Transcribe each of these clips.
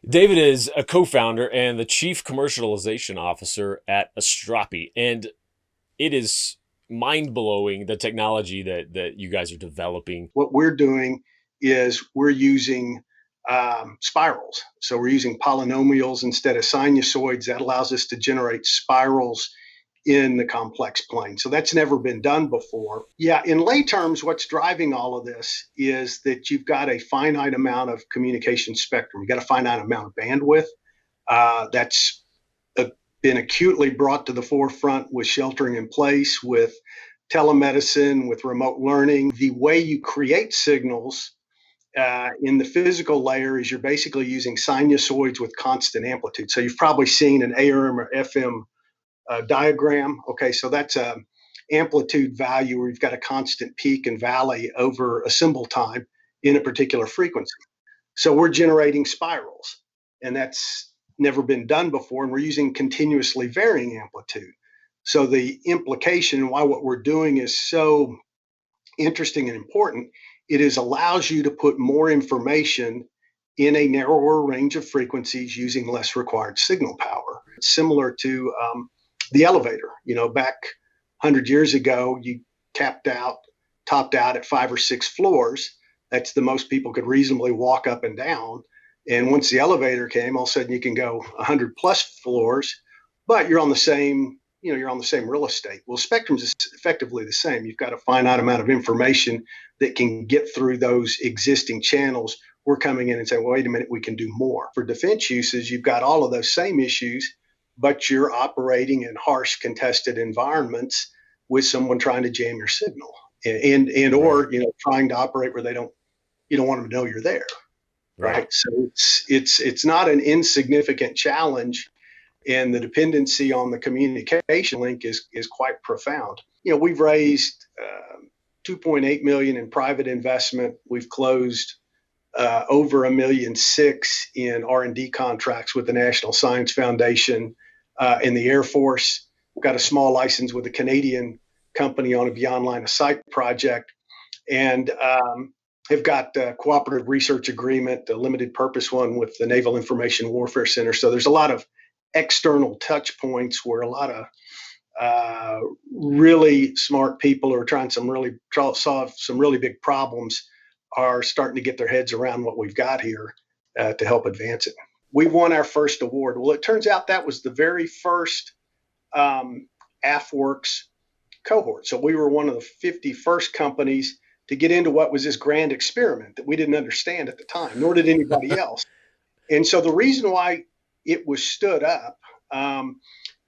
David is a co-founder and the chief commercialization officer at Astrapi, and it is mind-blowing the technology that you guys are developing. What we're doing is we're using spirals. So we're using polynomials instead of sinusoids. That allows us to generate spirals in the complex plane. So that's never been done before. Yeah, in lay terms, what's driving all of this is that you've got a finite amount of communication spectrum. You've got a finite amount of bandwidth. That's been acutely brought to the forefront with sheltering in place, with telemedicine, with remote learning. The way you create signals in the physical layer is you're basically using sinusoids with constant amplitude. So you've probably seen an AM or FM diagram. Okay, so that's a amplitude value where you've got a constant peak and valley over a symbol time in a particular frequency. So we're generating spirals, and that's never been done before. And we're using continuously varying amplitude. So the implication why what we're doing is so interesting and important, it is allows you to put more information in a narrower range of frequencies using less required signal power. It's similar to the elevator. Back 100 years ago, you topped out at 5 or 6 floors. That's the most people could reasonably walk up and down. And once the elevator came, all of a sudden you can go 100 plus floors, but you're on the same real estate. Well, spectrum is effectively the same. You've got a finite amount of information that can get through those existing channels. We're coming in and saying, well, wait a minute, we can do more. For defense uses, you've got all of those same issues, but you're operating in harsh, contested environments with someone trying to jam your signal and or Right. trying to operate where you don't want them to know you're there, Right. right? So it's not an insignificant challenge, and the dependency on the communication link is quite profound. We've raised 2.8 million in private investment. We've closed over $1.6 million in R&D contracts with the National Science Foundation and the Air Force. We've got a small license with a Canadian company on a beyond line of sight project, and have got a cooperative research agreement, a limited purpose one with the Naval Information Warfare Center. So there's a lot of external touch points where a lot of really smart people who are trying solve some really big problems are starting to get their heads around what we've got here to help advance it. We won our first award. Well, it turns out that was the very first AFWorks cohort. So we were one of the 50 first companies to get into what was this grand experiment that we didn't understand at the time, nor did anybody else. And so the reason why it was stood up,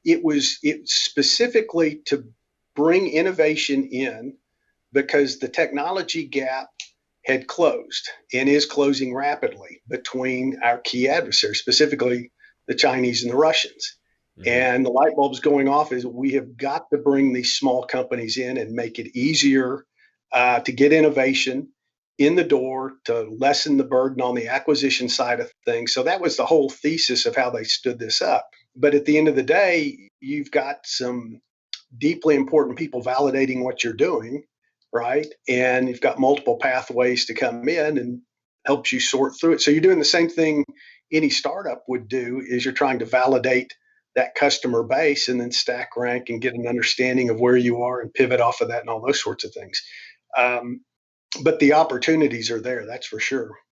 it specifically to bring innovation in because the technology gap had closed and is closing rapidly between our key adversaries, specifically the Chinese and the Russians. Mm-hmm. And the light bulbs going off is we have got to bring these small companies in and make it easier to get innovation in the door, to lessen the burden on the acquisition side of things. So that was the whole thesis of how they stood this up. But at the end of the day, you've got some deeply important people validating what you're doing, right? And you've got multiple pathways to come in and helps you sort through it. So you're doing the same thing any startup would do is you're trying to validate that customer base and then stack rank and get an understanding of where you are and pivot off of that and all those sorts of things. But the opportunities are there, that's for sure.